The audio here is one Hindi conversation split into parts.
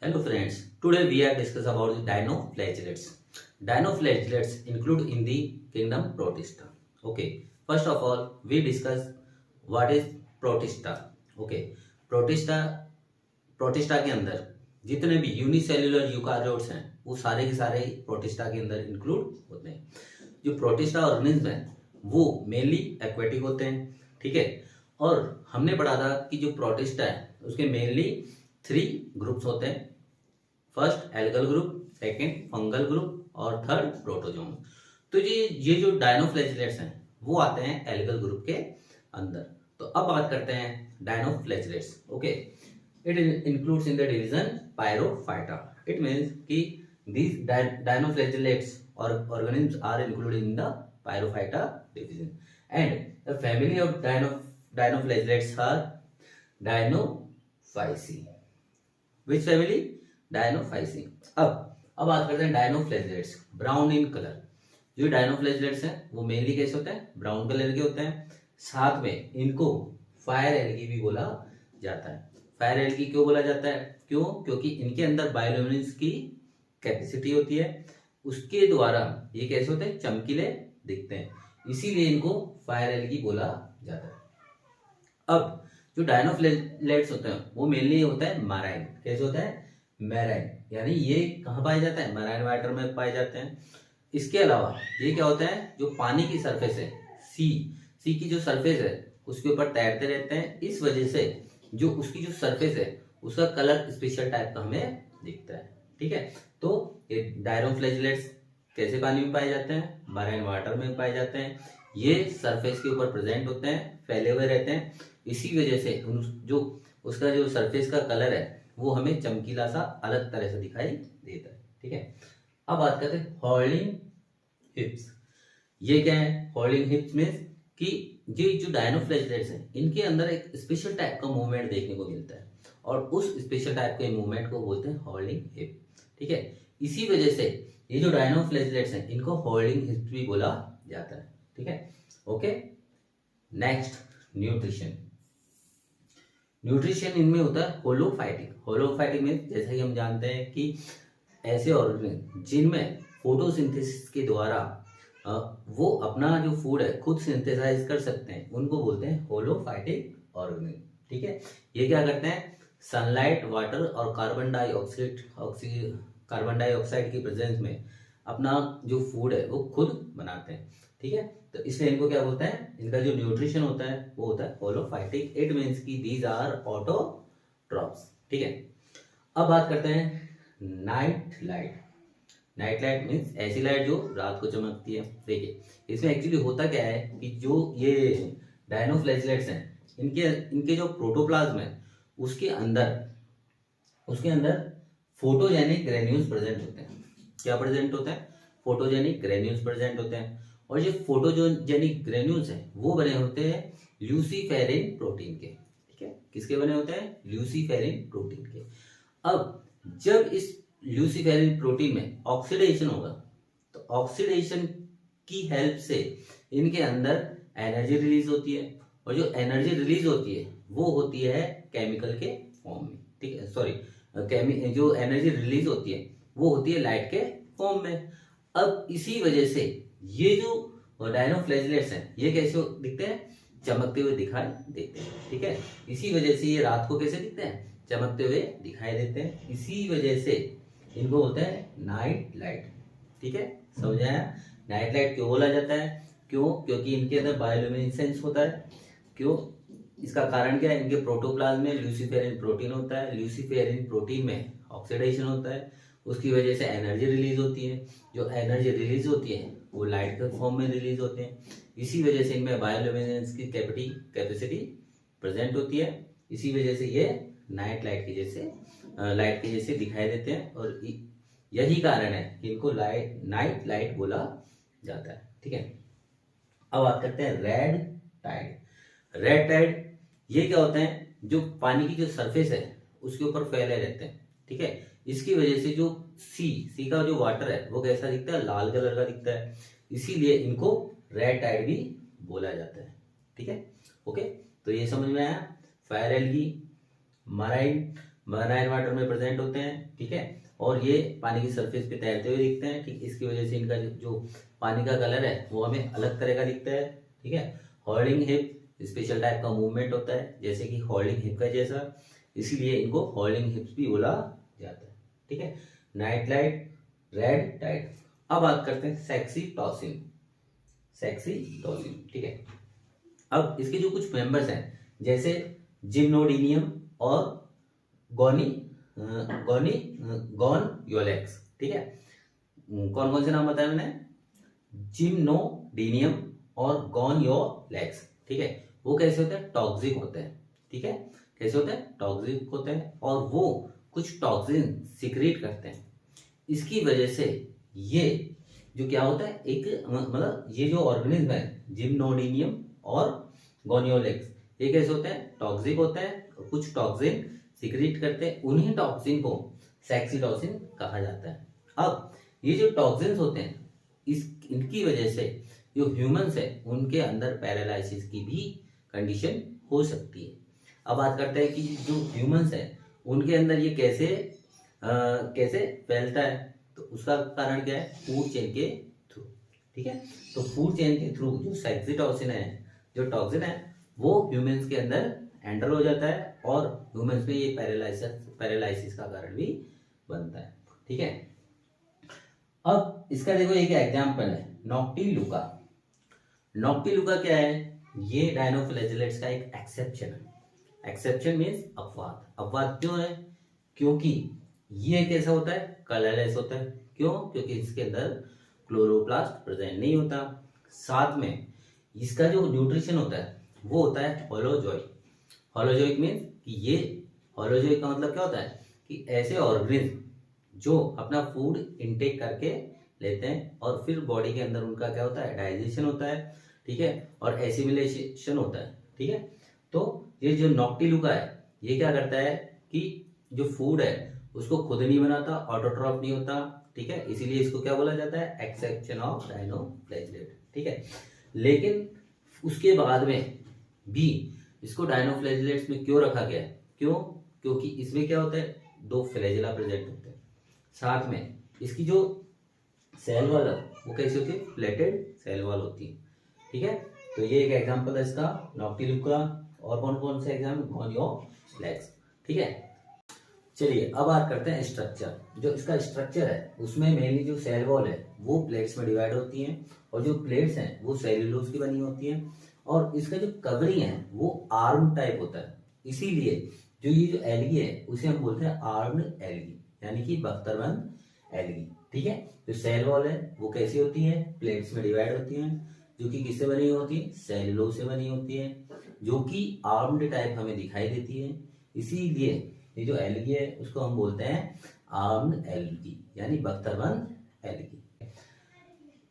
Hello friends, today we are discuss about the dinoflagellates. Dinoflagellates include in the kingdom Protista. Okay, first of all we discuss what is Protista. Okay, Protista protista के अंदर जितने भी यूनिसेल्युलर यूकारियोट्स हैं वो सारे के सारे प्रोटिस्टा के अंदर इंक्लूड होते हैं। जो प्रोटिस्टा ऑर्गेनिज्म हैं वो मेनली एक्वेटिक होते हैं, ठीक है। और हमने पढ़ा था कि जो प्रोटिस्टा है उसके मेनली 3 ग्रुप्स होते हैं। First algal group, second fungal group और थर्ड प्रोटोजोम। तो ये जो डायनोफ्लैजिलेट्स हैं वो आते हैं एल्गल ग्रुप के अंदर। तो अब बात करते हैं dinoflagellates. Okay, it includes in the division pyrrophyta. It means कि these dinoflagellates or organisms are included in the pyrophyta division, and the family of dinoflagellates are dinophyceae. Which family? Dinophyceae. अब बात करते हैं डायनोफ्लैजिलेट्स। Brown in colour. जो डायनोफ्लैजिलेट्स हैं वो मेनली कैसे होते हैं? ब्राउन कलर के होते हैं। साथ में इनको फायर एल्गी भी बोला जाता है। फायर एल्गी क्यों बोला जाता है? क्यों? क्योंकि इनके अंदर बायोल्यूमिनेंस की कैपेसिटी होती है, उसके द्वारा ये कैसे होते हैं? चमकीले दिखते हैं, इसीलिए इनको फायर एल्गी बोला जाता है। अब जो डायनोफ्लैजिलेट्स होते हैं वो मेनली होता है मैराइन। कैसे होता है? मैराइन, यानी ये कहाँ पाए जाता है? मैराइन वाटर में पाए जाते हैं। इसके अलावा ये क्या होता है? जो पानी की सरफेस है, सी की जो सरफेस है उसके ऊपर तैरते रहते हैं। इस वजह से जो उसकी जो सरफेस है उसका कलर स्पेशल टाइप का हमें दिखता है, ठीक है। तो ये डायनोफ्लैजिलेट्स कैसे पानी में पाए जाते हैं? मैराइन वाटर में पाए जाते हैं। ये सरफेस के ऊपर प्रेजेंट होते हैं, फैले हुए रहते हैं। इसी वजह से जो उसका जो सरफेस का कलर है वो हमें चमकीला सा अलग तरह से दिखाई देता है, ठीक है। अब बात करते हैं हॉर्लिंग हिप्स। ये क्या है? हॉर्लिंग हिप्स मींस कि ये जो डायनोफ्लैजिलेट्स हैं इनके अंदर एक स्पेशल टाइप का मूवमेंट देखने को मिलता है और उस स्पेशल टाइप के मूवमेंट को बोलते हैं हॉर्लिंग हिप, ठीक है। इसी वजह से ये जो डायनोफ्लैजिलेट्स हैं इनको हॉर्लिंग हिप्स भी बोला जाता है, ठीक है। Okay, next nutrition. न्यूट्रिशन इनमें होता है होलोफाइटिक। होलोफाइटिक मीन्स जैसा कि हम जानते हैं कि ऐसे ऑर्गेनिज्म जिनमें फोटोसिंथेसिस के द्वारा वो अपना जो फूड है खुद सिंथेसाइज कर सकते हैं उनको बोलते हैं होलोफाइटिक ऑर्गेनिज्म, ठीक है। ये क्या करते हैं? सनलाइट, वाटर और कार्बन डाइऑक्साइड की प्रेजेंस में अपना जो फूड है वो खुद बनाते हैं, ठीक है। तो इसलिए इनको क्या बोलते हैं? इनका जो न्यूट्रिशन होता है वो होता है होलोफाइटिक। इट मीन्स की दीज आर ऑटोट्रॉप्स, ठीक है। अब बात करते हैं night light. Night light means ऐसी लाइट जो रात को चमकती है। देखिए इसमें एक्चुअली होता क्या है कि जो ये डायनोफ्लैजिलेट्स हैं इनके इनके जो प्रोटोप्लाज्म है उसके अंदर फोटोजेनिक ग्रेन्यूल्स प्रेजेंट होते हैं। क्या प्रेजेंट होते हैं? फोटोजेनिक ग्रेन्यूल्स प्रेजेंट होते हैं। और ये फोटोजेनिक ग्रेन्यूल्स हैं वो बने होते हैं ल्यूसीफेरिन प्रोटीन के, ठीक है। किसके बने होते हैं? ल्यूसीफेरिन प्रोटीन के। अब जब इस ल्यूसीफेरिन प्रोटीन में ऑक्सीडेशन होगा तो ऑक्सीडेशन की हेल्प से इनके अंदर एनर्जी रिलीज होती है, और जो एनर्जी रिलीज होती है वो होती है केमिकल के फॉर्म में, ठीक है। सॉरी, जो एनर्जी रिलीज होती है वो होती है लाइट के फॉर्म में। अब इसी वजह से ये जो डायनोफ्लैजिलेट्स हैं ये कैसे दिखते हैं? चमकते हुए दिखाई देते हैं, ठीक है। इसी वजह से ये रात को कैसे दिखते हैं? चमकते हुए दिखाई देते हैं। इसी वजह से इनको बोलते हैं नाइट लाइट, ठीक है। समझ आया? नाइट लाइट क्यों बोला जाता है? क्यों? क्योंकि इनके अंदर बायोल्यूमिनेसेंस होता है। क्यों? इसका कारण क्या है? इनके प्रोटोप्लाज्म में ल्यूसीफेरिन प्रोटीन होता है। ल्यूसीफेरिन प्रोटीन में ऑक्सीडेशन होता है, उसकी वजह से एनर्जी रिलीज होती है। जो एनर्जी रिलीज होती है वो लाइट के फॉर्म में रिलीज होते हैं। इसी वजह से इनमें बायोल्यूमिनेसेंस की कैपेसिटी प्रेजेंट होती है। इसी वजह से ये नाइट लाइट के जैसे दिखाई देते हैं, और यही कारण है कि इनको नाइट लाइट बोला जाता है, ठीक है। अब बात करते हैं रेड टाइड। रेड टाइड ये क्या होते हैं? जो पानी की जो सरफेस है उसके ऊपर फैले रहते हैं, ठीक है। इसकी वजह से जो सी का जो वाटर है वो कैसा दिखता है? लाल कलर का दिखता है। इसीलिए इनको रेड टाइड भी बोला जाता है, ठीक है। ओके, तो ये समझ में आया? फायर एल्गी, मराइन वाटर में प्रेजेंट होते हैं, ठीक है। और ये पानी की सरफेस पे तैरते हुए दिखते हैं, ठीक। इसकी वजह से इनका जो पानी का कलर है वो हमें अलग तरह का दिखता है, ठीक है। हॉल्डिंग हिप स्पेशल टाइप का मूवमेंट होता है, जैसे कि हॉल्डिंग हिप का जैसा, इसीलिए इनको हॉल्डिंग हिप्स भी बोला जाता है, ठीक है। Night light, red tide. अब बात करते हैं सेक्सी टॉसिन, सेक्सी टॉसिन, ठीक है। अब इसके जो कुछ मेंबर्स हैं जैसे जिम्नोडीनियम और गोनी गोनी गॉनयोलेक्स, ठीक है। कौन कौन से नाम बताया मैंने? जिम्नोडीनियम और गॉनयोलेक्स, ठीक है। वो कैसे होते हैं? टॉक्सिक होते हैं, ठीक है। कैसे होते हैं? टॉक्सिक होते हैं, और वो कुछ टॉक्सिन सिक्रीट करते हैं। इसकी वजह से ये जो क्या होता है, एक मतलब ये जो ऑर्गेनिज्म है जिम्नोडीनियम और गोनियोलेक्स, ये कैसे होते हैं? टॉक्सिक होते हैं, और कुछ टॉक्सिन सिक्रीट करते हैं। उन्हीं टॉक्सिन को सेक्सी टॉक्सिन कहा जाता है। अब ये जो टॉक्सिन्स होते हैं, इनकी वजह से जो ह्यूमंस है उनके अंदर पैरालिसिस की भी कंडीशन हो सकती है। अब बात करते हैं कि जो ह्यूमंस है उनके अंदर ये कैसे फैलता है, तो उसका कारण क्या है? फूड चेन के थ्रू, ठीक है। तो फूड चेन के थ्रू जो सेक्सी टॉक्सिन है, जो टॉक्सिन है, वो ह्यूमंस के अंदर एंटर हो जाता है, और ह्यूमंस में ये पैरालिसिस का कारण भी बनता है, ठीक है। अब इसका देखो एक एग्जांपल है नॉक्टिलुका। नॉक्टिलुका क्या है? ये डायनोफ्लैजेलेट्स का एक एक्सेप्शन है। एक्सेप्शन मीन्स अपवाद। अपवाद क्यों है? क्योंकि ये कैसा होता है? कलरलेस होता है। क्यों? क्योंकि इसके अंदर क्लोरोप्लास्ट प्रेजेंट नहीं होता। साथ में इसका जो न्यूट्रिशन होता है वो होता है होलोजोइक। होलोजोइक मीन्स कि ये, होलोजोइक का मतलब क्या होता है कि ऐसे ऑर्गेनिज्म जो अपना फूड इनटेक करके लेते हैं और फिर बॉडी के अंदर उनका क्या होता है? डाइजेशन होता है, ठीक है, और एसिमिलेशन होता है, ठीक है। तो ये जो नॉक्टिलुका है ये क्या करता है कि जो फूड है उसको खुद नहीं बनाता, ऑटोट्रॉफ नहीं होता, ठीक है। इसीलिए इसको क्या बोला जाता है? एक्सेप्शन ऑफ डायनोफ्लैजेलेट, ठीक है। लेकिन उसके बाद में भी इसको डायनोफ्लैजेलेट्स में क्यों रखा गया है? क्यों? क्योंकि इसमें क्या होता है? दो फ्लैजेला प्रेजेंट होते हैं। साथ में इसकी जो सेल वॉल है वो कैसी होती है? प्लेटेड सेल वॉल होती है, ठीक है। तो ये एक एग्जांपल है इसका नॉक्टिलुका। और कौन कौन से एग्जाम? गोनियोलेक्स, ठीक है। चलिए अब बात करते हैं स्ट्रक्चर। जो इसका स्ट्रक्चर है उसमें मेनली जो सेल वॉल है वो प्लेट्स में डिवाइड होती हैं, और जो प्लेट्स हैं वो सेल्यूलोज की बनी होती हैं, और इसका जो कवरिंग है वो आर्म टाइप होता है। इसीलिए जो ये जो एल्गी है उसे हम बोलते हैं आर्म्ड एल्गी, यानी कि बख्तरबंद एल्गी, ठीक है। जो सेल वॉल है वो कैसी होती है? प्लेट्स में डिवाइड होती हैं, जो कि किससे बनी होती है? सेल्यूलोज से बनी होती है, जो कि आर्म्ड टाइप हमें दिखाई देती है। इसीलिए ये जो एल्गी है उसको हम बोलते हैं आर्म्ड एल्गी, यानी बख्तरबंद एल्गी।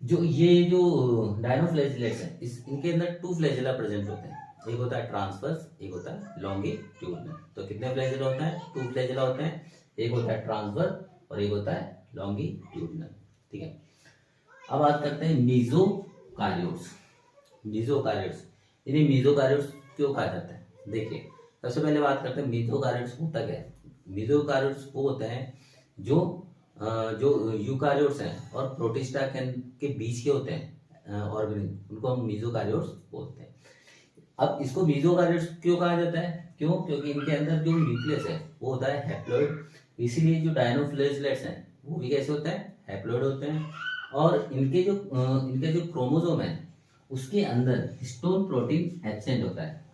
जो डायनोफ्लैजेलेट्स हैं इनके अंदर टू फ्लैजेला प्रेजेंट होते हैं। एक होता है ट्रांसवर्स, एक होता है लॉन्गिट्यूडनल। तो कितने फ्लैजेला होते हैं? टू फ्लैजेला होते हैं। एक होता है ट्रांसवर्स और एक होता है लॉन्गिट्यूडनल, ठीक है। अब बात करते हैं मीजोकार्योट्स। मीजोकार्योट्स, इन्हें मीजोकार्योट्स क्यों कहा जाता है? देखिए सबसे पहले बात करते हैं मीजोकार्योट्स होता क्या है। मीजोकार्योट्स वो होते हैं जो यूकार्योट्स हैं और प्रोटिस्टा के बीच के होते हैं ऑर्गेनिज्म, उनको हम मीजोकार्योट्स बोलते हैं। अब इसको मीजोकार्योट्स क्यों कहा जाता है? क्यों? क्योंकि इनके अंदर जो न्यूक्लियस है वो होता है हैप्लॉइड। इसीलिए जो डायनोफ्लैजेलेट्स हैं वो भी कैसे होते हैं? हैप्लॉइड होते हैं। और इनके जो क्रोमोसोम है उसके अंदर हिस्टोन प्रोटीन एब्सेंट होता है,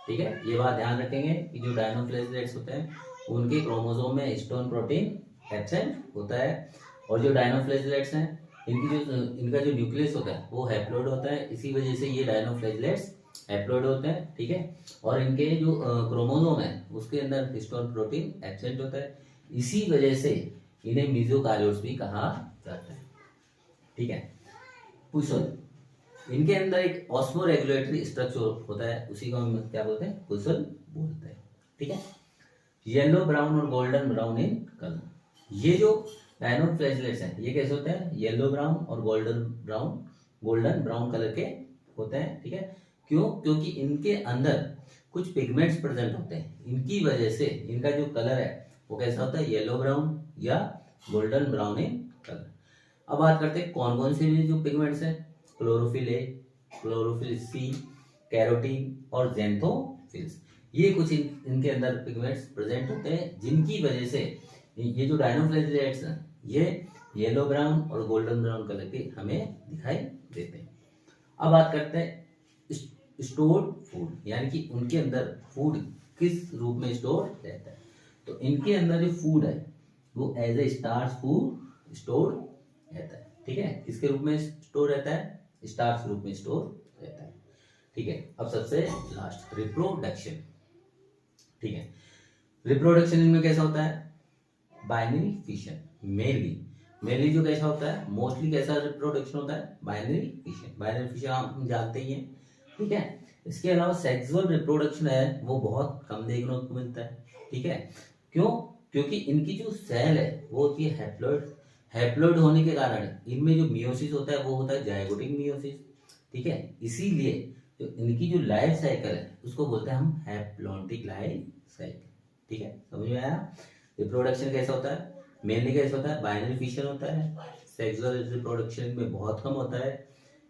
ठीक है। ये बात ध्यान रखेंगे कि जो डायनोफ्लैजेलेट्स होते हैं उनके क्रोमोसोम में हिस्टोन प्रोटीन एब्सेंट होता है, और जो डायनोफ्लैजेलेट्स हैं इनका जो न्यूक्लियस होता है वो हैप्लॉइड होता है। इसी वजह से ये डायनोफ्लैजेलेट्स हैप्लॉइड होते हैं, ठीक है। और इनके जो क्रोमोसोम है उसके अंदर हिस्टोन प्रोटीन एब्सेंट होता है। इसी वजह से इन्हें मीजोकार्योट्स भी कहा जाता है, ठीक है। पुसल, इनके अंदर एक ऑस्मो रेगुलेटरी स्ट्रक्चर होता है, उसी को हम क्या बोलते हैं? पुसल बोलते हैं, ठीक है। येलो ब्राउन और गोल्डन ब्राउन इन कलर। ये जो डायनोफ्लैजेलेट्स हैं ये कैसे होते हैं? येलो ब्राउन और गोल्डन ब्राउन कलर के होते हैं, ठीक है। क्यों? क्योंकि इनके अंदर कुछ पिगमेंट्स प्रेजेंट होते हैं। इनकी वजह से इनका जो कलर है वो कैसा होता है, येलो ब्राउन या गोल्डन ब्राउन इन कलर। अब बात करते हैं कौन कौन से जो पिगमेंट्स हैं, chlorophyll A, chlorophyll C, carotene और ज़ैंथोफिल्स। ये कुछ इनके अंदर पिगमेंट्स प्रेजेंट होते हैं जिनकी वजह से ये जो डायनोफ्लाजेलेट्स हैं ये येलो ब्राउन और गोल्डन ब्राउन कलर के हमें दिखाई देते हैं। अब बात करते हैं स्टोर्ड फूड, यानी कि उनके अंदर फूड किस रूप में स्टोर रहता है। तो इनके अंदर जो फूड है वो as a starch food store रहता है। ठीक है, किसके रूप में स्टोर रहता है, स्टार्च रूप में स्टोर रहता है। ठीक है, अब सबसे लास्ट रिप्रोडक्शन। ठीक है, रिप्रोडक्शन इनमें कैसा होता है, बाइनरी फिशन। मेनली जो कैसा होता है, मोस्टली कैसा रिप्रोडक्शन होता है, बाइनरी फिशन। बाइनरी फिशन हम जानते ही हैं। ठीक है, इसके अलावा सेक्सुअल रिप्रोडक्शन है वो बहुत कम देखने को मिलता है। ठीक है, क्यों, क्योंकि इनकी जो सेल है वो होती है हैप्लॉइड। हैप्लॉइड होने के कारण इनमें जो मियोसिस होता है वो होता है जाइगोटिक मियोसिस। ठीक है, इसीलिए जो इनकी जो लाइफ साइकिल है उसको बोलते हैं हम हैप्लॉन्टिक लाइफ साइकिल। ठीक है, समझ में आया। रिप्रोडक्शन कैसा होता है, मेनली कैसा होता है, बाइनरी फिशन होता है। सेक्सुअल रिप्रोडक्शन में बहुत कम होता है।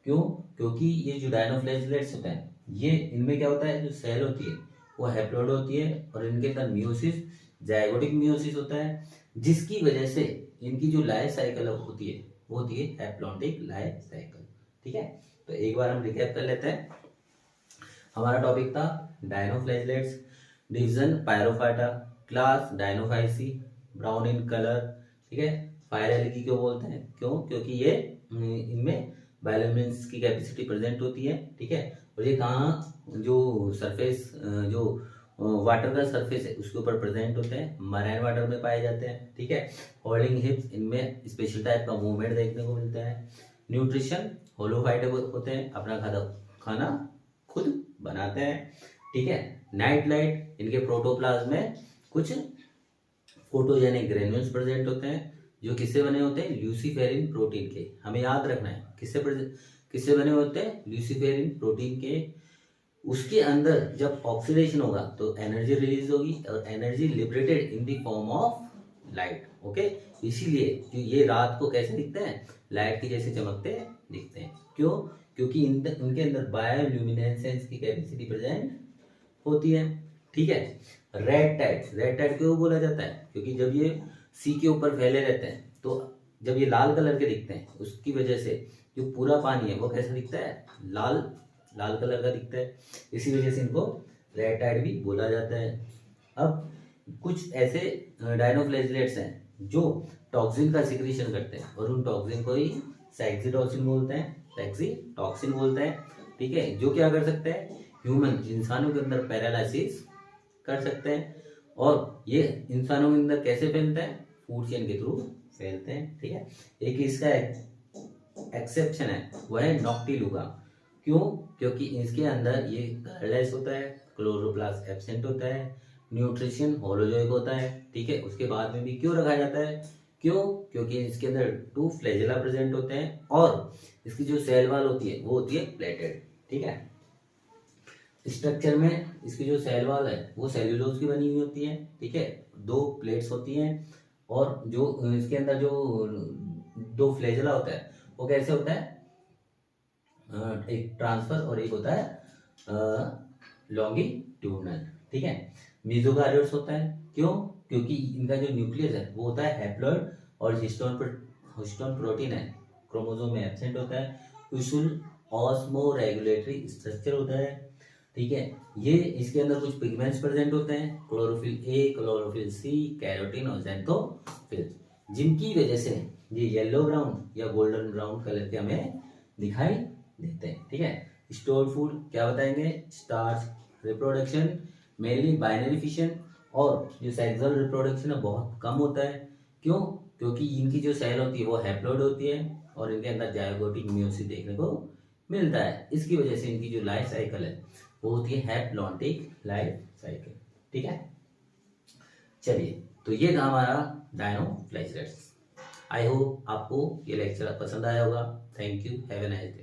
क्यों, क्योंकि ये जो डायनोफ्लाजेलेट्स होते हैं ये इनमें क्या होता है, जो सेल होती है वो हैप्लॉइड होती है और इनके अंदर मियोसिस जाइगोटिक मियोसिस होता है, जिसकी वजह से इनकी जो लाइफ साइकिल होती है वो होती है हैप्लॉन्टिक लाइफ साइकिल। ठीक है, तो एक बार हम रिकैप कर लेते हैं। हमारा टॉपिक था dinoflagellates, division pyrrophyta, class dinophyceae, brown in colour. ठीक है, फायर एलगी क्यों बोलते हैं, क्यों, क्योंकि ये इनमें बायोल्यूमिनेंस की कैपेसिटी प्रेजेंट होती है। ठीक है, और ये कहाँ, जो सरफेस, जो वाटर का सरफेस है उसके ऊपर प्रेजेंट होते हैं, मराइन वाटर में पाए जाते हैं। ठीक है, होल्डिंग हिप्स, इनमें स्पेशल टाइप का मूवमेंट देखने को मिलता है। न्यूट्रिशन, होलोफाइट होते हैं, अपना खाना खुद बनाते हैं। ठीक है, नाइट लाइट, इनके प्रोटोप्लाज्म में कुछ फोटोजेनिक ग्रेन्यूल्स प्रेजेंट होते हैं जो किससे बने होते हैं, ल्यूसीफेरिन प्रोटीन के। हमें याद रखना है किससे बने होते हैं, ल्यूसीफेरिन प्रोटीन के। उसके अंदर जब ऑक्सीडेशन होगा तो एनर्जी रिलीज होगी और energy liberated in the form of light. Okay, इसीलिए जो ये रात को कैसे दिखते हैं, लाइट की जैसे चमकते दिखते हैं। क्यों, क्योंकि इनके अंदर बायोल्यूमिनेसेंस की कैपेसिटी प्रेजेंट होती है। ठीक है, रेड टाइड क्यों बोला जाता है, क्योंकि जब ये सी के ऊपर फैले रहते हैं तो जब ये लाल कलर के दिखते हैं उसकी वजह से जो पूरा पानी है वो कैसा दिखता है, लाल लाल कलर का दिखता है। इसी वजह से इनको रेड टाइड भी बोला जाता है। अब कुछ ऐसे डायनोफ्लेजलेट्स हैं जो टॉक्सिन का सिक्रीशन करते हैं और उन टॉक्सिन को ही सेक्सीटॉक्सिन बोलते हैं, सेक्सीटॉक्सिन बोलते हैं। ठीक है, जो क्या कर सकते हैं, ह्यूमन इंसानों के अंदर पैरालिसिस कर सकते हैं। और ये इंसानों के अंदर कैसे फैलता है, फूड चेन के थ्रू फैलते हैं। ठीक है, एक इसका एक्सेप्शन है वह है नॉक्टिलुगा। क्यों, क्योंकि इसके अंदर ये कलरलेस होता है, क्लोरोप्लास्ट एब्सेंट होता है, न्यूट्रिशन होलोजोइक होता है। ठीक है, उसके बाद में भी क्यों रखा जाता है, क्यों, क्योंकि इसके अंदर 2 फ्लैजेला प्रेजेंट होते हैं और इसकी जो सेल वॉल होती है वो होती है प्लेटेड। ठीक है, स्ट्रक्चर में इसकी जो सेल वॉल है वो सेल्यूलोज की बनी हुई होती है। ठीक है, 2 प्लेट्स होती हैं और जो इसके अंदर जो 2 फ्लैजेला होता है वो कैसे होता है, एक ट्रांसफर और एक होता है लॉन्गिट्यूडनल। ठीक है, मीजोकारियोट्स होता है। क्यों, क्योंकि इनका जो न्यूक्लियस है वो होता है हैप्लॉइड और हिस्टोन प्रोटीन है क्रोमोसोम में एब्सेंट होता है। यूजुअल ऑस्मो रेगुलेटरी स्ट्रक्चर होता है। ठीक है, ये इसके अंदर कुछ पिगमेंट्स प्रेजेंट होते हैं, chlorophyll A, chlorophyll C, carotene और ज़ैंथोफिल्स, जिनकी वजह से ये येलो ब्राउन या गोल्डन ब्राउन कलर के हमें दिखाई देते हैं। ठीक है, स्टोर्ड फूड क्या बताएंगे, starch, reproduction mainly binary fission और जो सेक्सुअल रिप्रोडक्शन है बहुत कम होता है। क्यों, क्योंकि इनकी जो सेल होती है वो हैप्लॉइड होती है और इनके अंदर जाइगोटिक मियोसिस देखने को मिलता है। इसकी वजह से इनकी जो लाइफ साइकिल है वो होती है हैप्लॉन्टिक लाइफ साइकिल। ठीक है, चलिए, तो ये था हमारा डायनोफ्लाजेलेट्स। आई होप आपको ये लेक्चर पसंद आया होगा। Thank you, have a nice day.